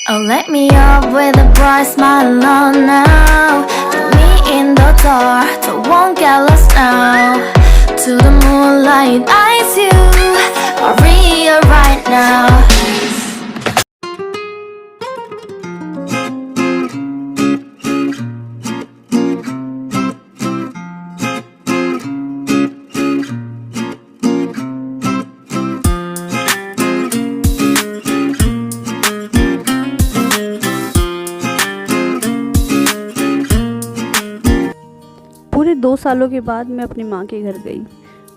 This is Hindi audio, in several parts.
Oh, let me up with a bright smile on now. Put me in the dark, so won't get lost now. To the moonlight, eyes you are real right now. पूरे 2 सालों के बाद मैं अपनी माँ के घर गई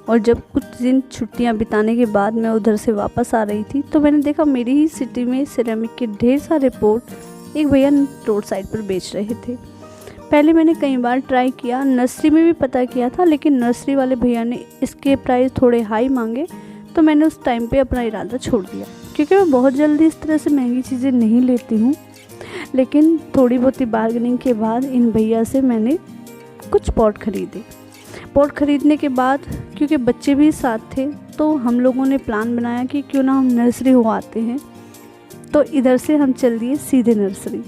और जब कुछ दिन छुट्टियाँ बिताने के बाद मैं उधर से वापस आ रही थी तो मैंने देखा मेरी ही सिटी में सिरेमिक के ढेर सारे पोट एक भैया रोड साइड पर बेच रहे थे। पहले मैंने कई बार ट्राई किया, नर्सरी में भी पता किया था, लेकिन नर्सरी वाले भैया ने इसके प्राइस थोड़े हाई मांगे तो मैंने उस टाइम पे अपना इरादा छोड़ दिया, क्योंकि मैं बहुत जल्दी इस तरह से महंगी चीज़ें नहीं लेती हूँ। लेकिन थोड़ी बहुत बार्गेनिंग के बाद इन भैया से मैंने कुछ पॉट खरीदे। पॉट खरीदने के बाद क्योंकि बच्चे भी साथ थे तो हम लोगों ने प्लान बनाया कि क्यों ना हम नर्सरी हो आते हैं, तो इधर से हम चल दिए सीधे नर्सरी।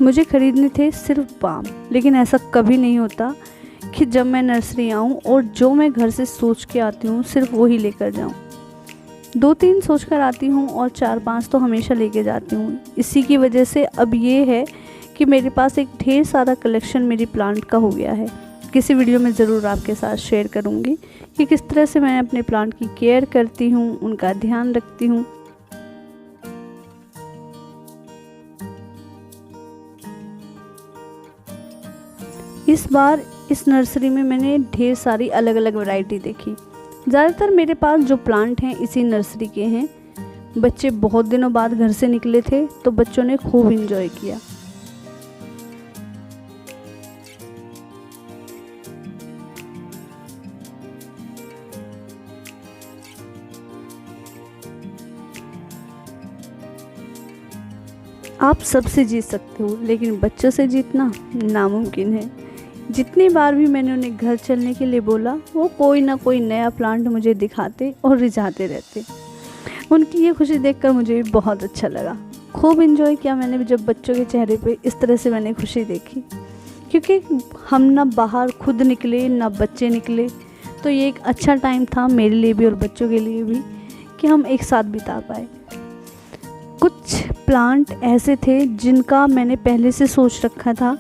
मुझे खरीदने थे सिर्फ पाम, लेकिन ऐसा कभी नहीं होता कि जब मैं नर्सरी आऊँ और जो मैं घर से सोच के आती हूँ सिर्फ वही लेकर जाऊँ। 2-3 सोच कर आती हूँ और 4-5 तो हमेशा लेके जाती हूँ। इसी की वजह से अब ये है कि मेरे पास एक ढेर सारा कलेक्शन मेरी प्लांट का हो गया है। किसी वीडियो में ज़रूर आपके साथ शेयर करूँगी कि किस तरह से मैं अपने प्लांट की केयर करती हूँ, उनका ध्यान रखती हूँ। इस बार इस नर्सरी में मैंने ढेर सारी अलग अलग वैरायटी देखी। ज़्यादातर मेरे पास जो प्लांट हैं इसी नर्सरी के हैं। बच्चे बहुत दिनों बाद घर से निकले थे तो बच्चों ने खूब एंजॉय किया। आप सबसे जीत सकते हो, लेकिन बच्चों से जीतना नामुमकिन है। जितनी बार भी मैंने उन्हें घर चलने के लिए बोला, वो कोई ना कोई नया प्लांट मुझे दिखाते और रिझाते रहते। उनकी ये खुशी देखकर मुझे भी बहुत अच्छा लगा। खूब एंजॉय किया मैंने जब बच्चों के चेहरे पे इस तरह से मैंने खुशी देखी, क्योंकि हम ना बाहर खुद निकले ना बच्चे निकले, तो ये एक अच्छा टाइम था मेरे लिए भी और बच्चों के लिए भी कि हम एक साथ बिता पाए। कुछ प्लांट ऐसे थे जिनका मैंने पहले से सोच रखा था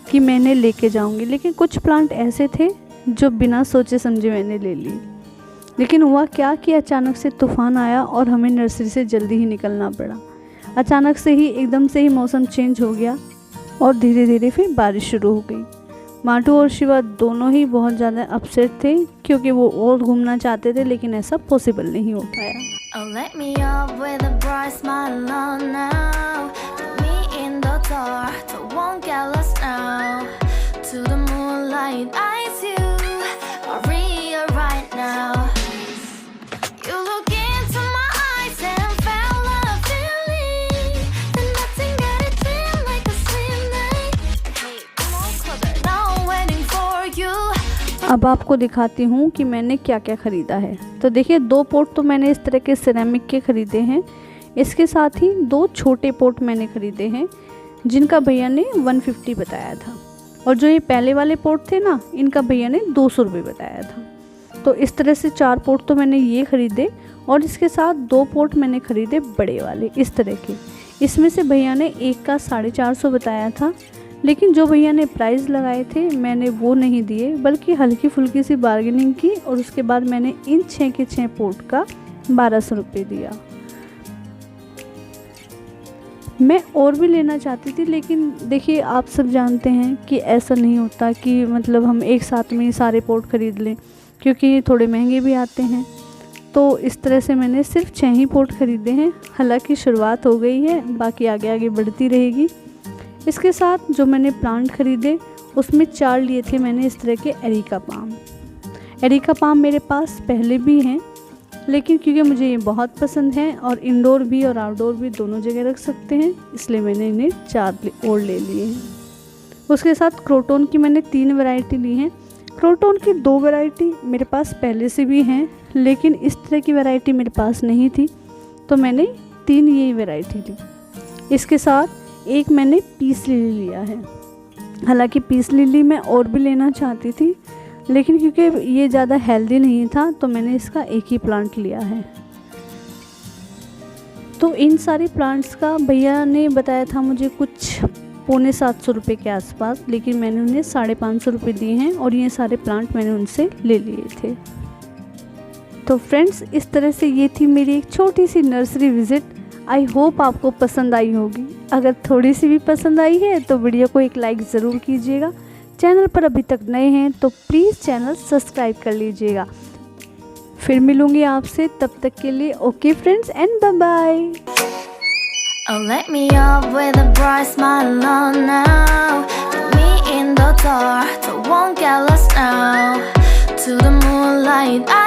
कि मैंने लेके जाऊंगी, लेकिन कुछ प्लांट ऐसे थे जो बिना सोचे समझे मैंने ले ली। लेकिन हुआ क्या कि अचानक से तूफ़ान आया और हमें नर्सरी से जल्दी ही निकलना पड़ा। अचानक से ही एकदम से ही मौसम चेंज हो गया और धीरे धीरे फिर बारिश शुरू हो गई। माटू और शिवा दोनों ही बहुत ज़्यादा अपसेट थे, क्योंकि वो और घूमना चाहते थे, लेकिन ऐसा पॉसिबल नहीं हो पाया। Oh, let me up with a bright smile on now. Put me in the dark, so won't get lost now. To the moonlight, eyes you are real right now. You look into my eyes and felt a feeling that nothing got it feel like a slim night. Hey, come on closer, now I'm waiting for you. अब आपको दिखाती हूँ कि मैंने क्या क्या ख़रीदा है। तो देखिए, 2 पोट तो मैंने इस तरह के सिरेमिक के ख़रीदे हैं। इसके साथ ही 2 छोटे पोट मैंने ख़रीदे हैं जिनका भैया ने 150 बताया था, और जो ये पहले वाले पोट थे ना, इनका भैया ने 200 रुपये बताया था। तो इस तरह से 4 पोट तो मैंने ये ख़रीदे, और इसके साथ 2 पोट मैंने ख़रीदे बड़े वाले इस तरह के। इसमें से भैया ने एक का 450 बताया था, लेकिन जो भैया ने प्राइस लगाए थे मैंने वो नहीं दिए, बल्कि हल्की फुल्की सी बार्गेनिंग की और उसके बाद मैंने इन 6 के 6 पोट का 1200 रुपये दिया। मैं और भी लेना चाहती थी, लेकिन देखिए आप सब जानते हैं कि ऐसा नहीं होता कि मतलब हम एक साथ में ही सारे पोट ख़रीद लें, क्योंकि ये थोड़े महंगे भी आते हैं। तो इस तरह से मैंने सिर्फ 6 ही पोट ख़रीदे हैं। हालांकि शुरुआत हो गई है, बाकी आगे आगे बढ़ती रहेगी। इसके साथ जो मैंने प्लांट ख़रीदे उसमें 4 लिए थे मैंने इस तरह के एरिका पाम। एरिका पाम मेरे पास पहले भी हैं, लेकिन क्योंकि मुझे ये बहुत पसंद है और इंडोर भी और आउटडोर भी दोनों जगह रख सकते हैं, इसलिए मैंने इन्हें 4 और ले लिए हैं। उसके साथ क्रोटोन की मैंने 3 वैरायटी ली हैं। क्रोटॉन की 2 वैरायटी मेरे पास पहले से भी हैं, लेकिन इस तरह की वैरायटी मेरे पास नहीं थी, तो मैंने 3 ये वैरायटी ली। इसके साथ एक मैंने पीस लिली लिया है। हालांकि पीस लिली मैं और भी लेना चाहती थी, लेकिन क्योंकि ये ज़्यादा हेल्दी नहीं था तो मैंने इसका एक ही प्लांट लिया है। तो इन सारे प्लांट्स का भैया ने बताया था मुझे कुछ 750 रुपये के आसपास, लेकिन मैंने उन्हें 550 रुपये दिए हैं और ये सारे प्लांट मैंने उनसे ले लिए थे। तो फ्रेंड्स, इस तरह से ये थी मेरी एक छोटी सी नर्सरी विज़िट। आई होप आपको पसंद आई होगी। अगर थोड़ी सी भी पसंद आई है तो वीडियो को एक लाइक ज़रूर कीजिएगा। चैनल पर अभी तक नए हैं तो प्लीज़ चैनल सब्सक्राइब कर लीजिएगा। फिर मिलूँगी आपसे, तब तक के लिए okay friends and bye bye. Oh, let me up with a bright smile on now. Put me in the dark, so won't get lost now. To the moonlight.